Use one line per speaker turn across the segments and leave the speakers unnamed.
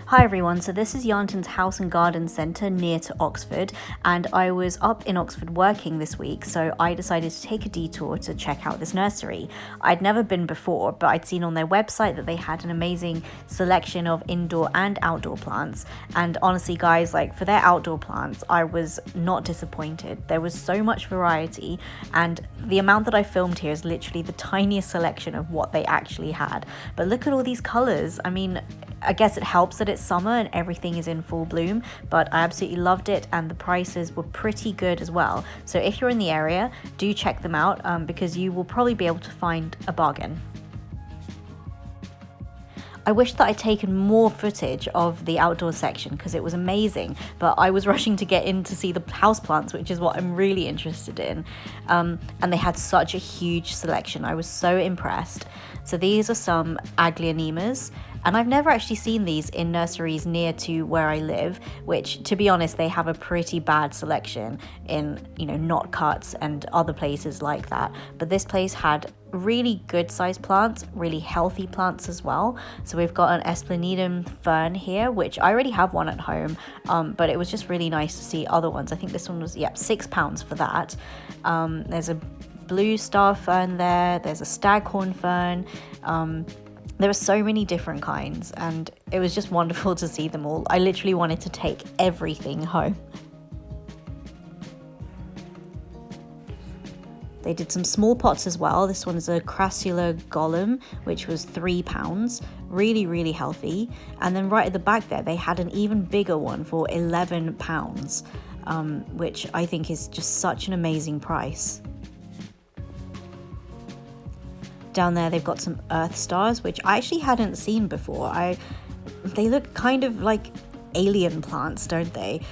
Hi everyone, so this is Yarnton's House and Garden Centre near to Oxford, and I was up in Oxford working this week, so I decided to take a detour to check out this nursery. I'd never been before, but I'd seen on their website that they had an amazing selection of indoor and outdoor plants, and honestly guys, like for their outdoor plants, I was not disappointed. There was so much variety, and the amount that I filmed here is literally the tiniest selection of what they actually had. But look at all these colours. I mean, I guess it helps that it's summer and everything is in full bloom, but I absolutely loved it, and the prices were pretty good as well. So if you're in the area, do check them out because you will probably be able to find a bargain. I wish that I'd taken more footage of the outdoor section because it was amazing, but I was rushing to get in to see the houseplants, which is what I'm really interested in. And they had such a huge selection. I was so impressed. So these are some Aglaonemas, and I've never actually seen these in nurseries near to where I live, which, to be honest, they have a pretty bad selection in, Knot Cuts and other places like that. But this place had really good sized plants, really healthy plants as well. So we've got an Esplanadum fern here, which I already have one at home, but it was just really nice to see other ones. I think this one was, £6 for that. There's a blue star fern there, there's a staghorn fern. There were so many different kinds, and it was just wonderful to see them all. I literally wanted to take everything home. They did some small pots as well. This one's a Crassula Golem, which was £3. Really, really healthy. And then right at the back there, they had an even bigger one for £11, which I think is just such an amazing price. Down there, they've got some earth stars, which I actually hadn't seen before. They look kind of like alien plants, don't they?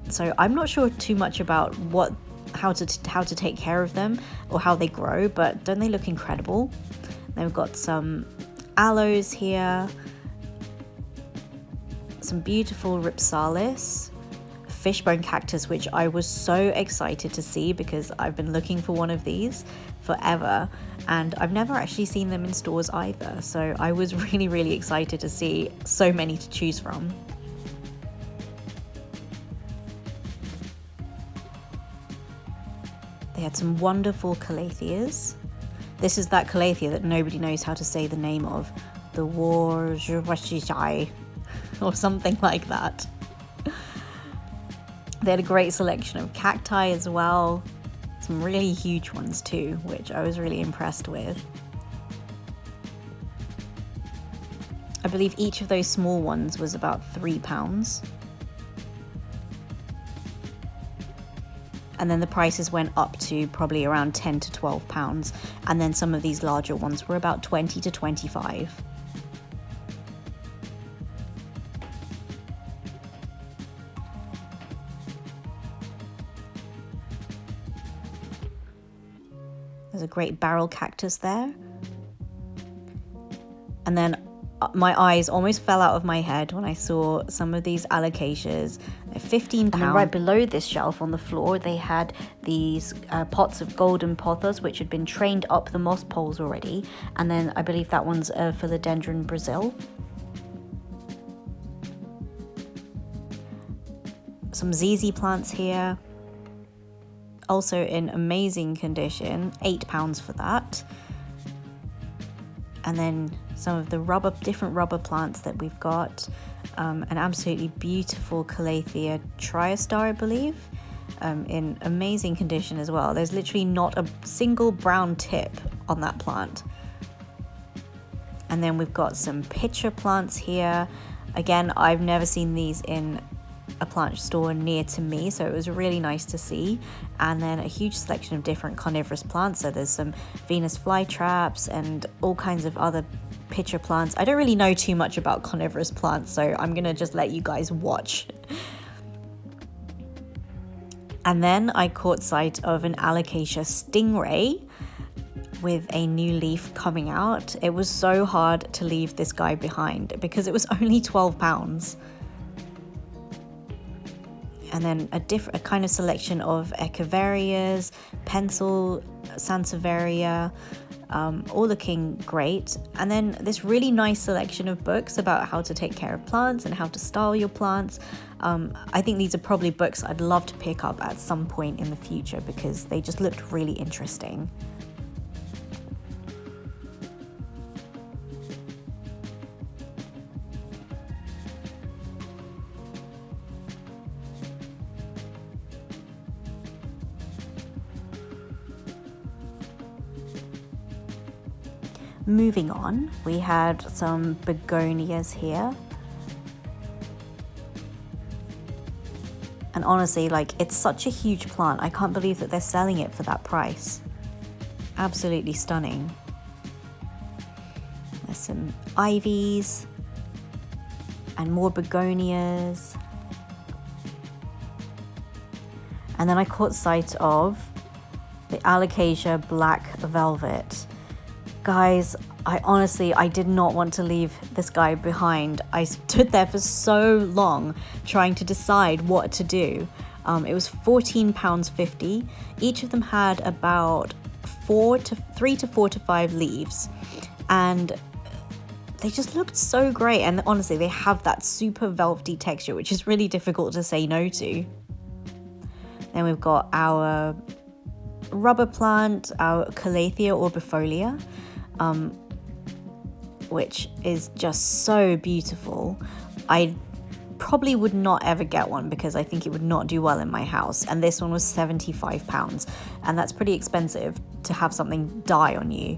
So I'm not sure too much about how to take care of them or how they grow, but don't they look incredible? Then we've got some aloes here, some beautiful Ripsalis, fishbone cactus, which I was so excited to see because I've been looking for one of these forever, and I've never actually seen them in stores either, so I was really, really excited to see so many to choose from. They had some wonderful calatheas. This is that calathea that nobody knows how to say the name of, the Warjwashishai or something like that. They had a great selection of cacti as well, some really huge ones too, which I was really impressed with. I believe each of those small ones was about £3. And then the prices went up to probably around £10 to £12, and then some of these larger ones were about £20 to £25. There's a great barrel cactus there. And then my eyes almost fell out of my head when I saw some of these alocasias. They're £15. And then right below this shelf on the floor, they had these pots of golden pothos, which had been trained up the moss poles already. And then I believe that one's a Philodendron Brazil. Some ZZ plants here, also in amazing condition, £8 for that. And then some of the different rubber plants that we've got. An absolutely beautiful Calathea Triastar, I believe, in amazing condition as well. There's literally not a single brown tip on that plant. And then we've got some pitcher plants here. Again, I've never seen these in a plant store near to me, so it was really nice to see. And then a huge selection of different carnivorous plants. So there's some Venus flytraps and all kinds of other pitcher plants. I don't really know too much about carnivorous plants, so I'm gonna just let you guys watch. And then I caught sight of an Alocasia Stingray with a new leaf coming out. It was so hard to leave this guy behind because it was only £12. and then a kind of selection of echeverias, pencil sansevieria, all looking great. And then this really nice selection of books about how to take care of plants and how to style your plants. I think these are probably books I'd love to pick up at some point in the future because they just looked really interesting. Moving on, we had some begonias here. And honestly, like, it's such a huge plant. I can't believe that they're selling it for that price. Absolutely stunning. There's some ivies and more begonias. And then I caught sight of the Alocasia Black Velvet. Guys, I did not want to leave this guy behind. I stood there for so long trying to decide what to do. It was £14.50. Each of them had about 3 to 4 to 5 leaves, and they just looked so great. And honestly, they have that super velvety texture, which is really difficult to say no to. Then we've got our rubber plant, our Calathea orbifolia, which is just so beautiful. I probably would not ever get one because I think it would not do well in my house. And this one was £75, and that's pretty expensive to have something die on you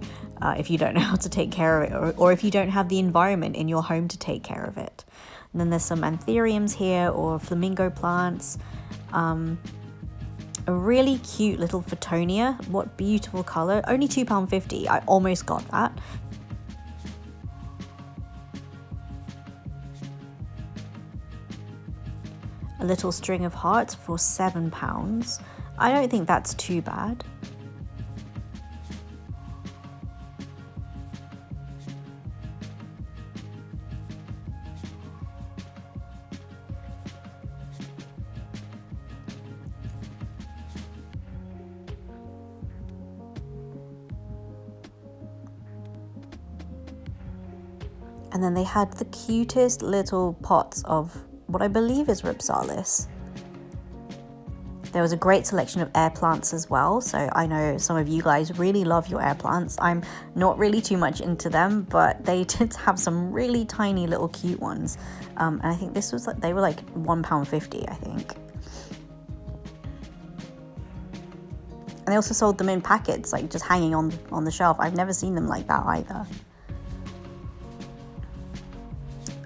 if you don't know how to take care of it, or if you don't have the environment in your home to take care of it. And then there's some anthuriums here, or flamingo plants. A really cute little Photonia. What beautiful colour. Only £2.50. I almost got that. A little string of hearts for £7. I don't think that's too bad. And then they had the cutest little pots of what I believe is Rhipsalis. There was a great selection of air plants as well. So I know some of you guys really love your air plants. I'm not really too much into them, but they did have some really tiny little cute ones. And I think this was like, they were like £1.50, I think. And they also sold them in packets, like just hanging on the shelf. I've never seen them like that either.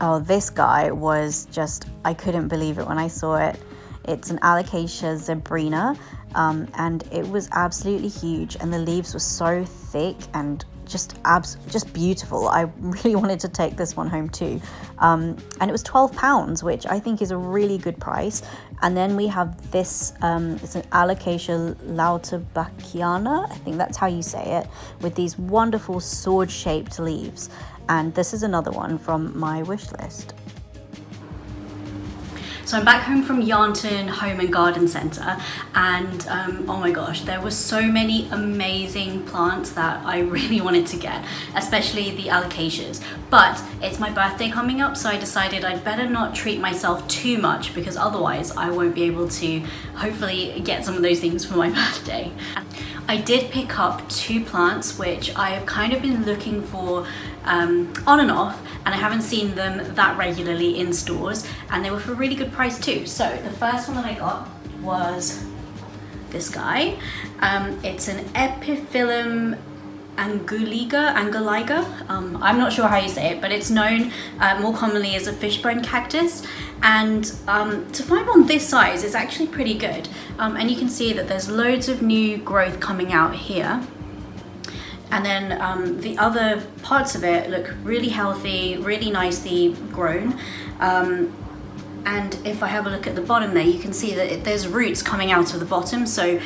Oh, this guy was just, I couldn't believe it when I saw it. It's an Alocasia zebrina, and it was absolutely huge, and the leaves were so thick and just beautiful. I really wanted to take this one home too. And it was £12, which I think is a really good price. And then we have this, it's an Alocasia lauterbachkiana, I think that's how you say it, with these wonderful sword-shaped leaves. And this is another one from my wish list.
So I'm back home from Yarnton Home and Garden Centre, and oh my gosh, there were so many amazing plants that I really wanted to get, especially the alocasias. But it's my birthday coming up, so I decided I'd better not treat myself too much, because otherwise I won't be able to hopefully get some of those things for my birthday. I did pick up 2 plants which I have kind of been looking for on and off, and I haven't seen them that regularly in stores, and they were for a really good price too. So the first one that I got was this guy. It's an Epiphyllum anguliga. I'm not sure how you say it, but it's known more commonly as a fishbone cactus, and to find one this size is actually pretty good. And you can see that there's loads of new growth coming out here. And then the other parts of it look really healthy, really nicely grown. And if I have a look at the bottom there, you can see that there's roots coming out of the bottom. So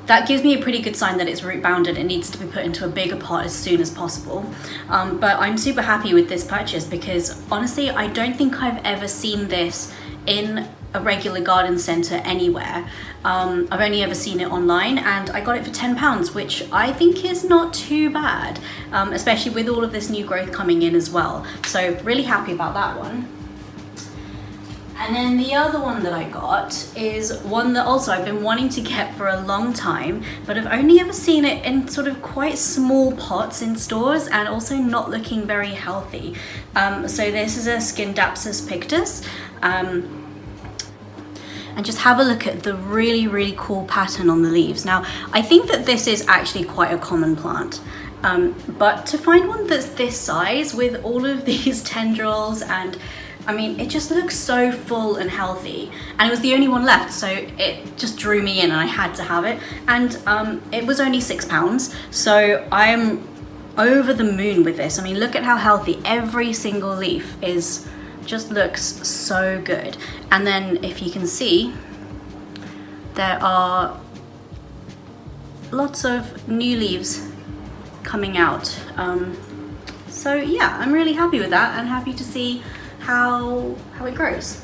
that gives me a pretty good sign that it's root bound and it needs to be put into a bigger pot as soon as possible. But I'm super happy with this purchase because honestly, I don't think I've ever seen this in a regular garden centre anywhere. I've only ever seen it online, and I got it for £10, which I think is not too bad, especially with all of this new growth coming in as well. So really happy about that one. And then the other one that I got is one that also I've been wanting to get for a long time, but I've only ever seen it in sort of quite small pots in stores and also not looking very healthy. So this is a Scindapsus pictus. And just have a look at the really cool pattern on the leaves. Now, I think that this is actually quite a common plant. But to find one that's this size with all of these tendrils, and I mean, it just looks so full and healthy, and it was the only one left, so it just drew me in and I had to have it. And it was only £6, so I'm over the moon with this. I mean, look at how healthy every single leaf is, just looks so good. And then if you can see, there are lots of new leaves coming out. So yeah, I'm really happy with that and happy to see how it grows.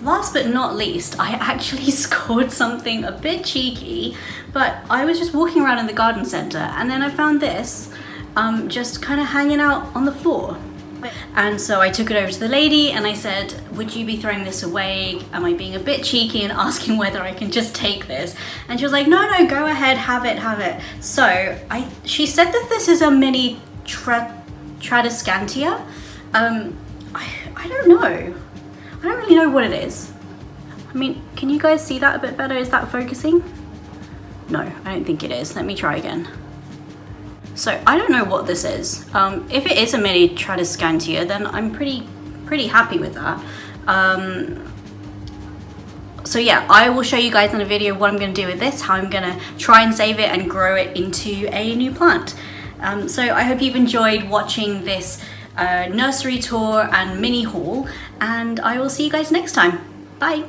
Last but not least, I actually scored something a bit cheeky, but I was just walking around in the garden centre and then I found this just kind of hanging out on the floor. And so I took it over to the lady and I said, would you be throwing this away? Am I being a bit cheeky and asking whether I can just take this? And she was like, no, go ahead, have it. So she said that this is a mini Tradescantia. I don't know. I don't really know what it is. I mean, can you guys see that a bit better? Is that focusing? No, I don't think it is. Let me try again. So I don't know what this is. If it is a mini Tradescantia, then I'm pretty happy with that. So yeah, I will show you guys in a video what I'm going to do with this, how I'm going to try and save it and grow it into a new plant. So I hope you've enjoyed watching this nursery tour and mini haul, and I will see you guys next time. Bye!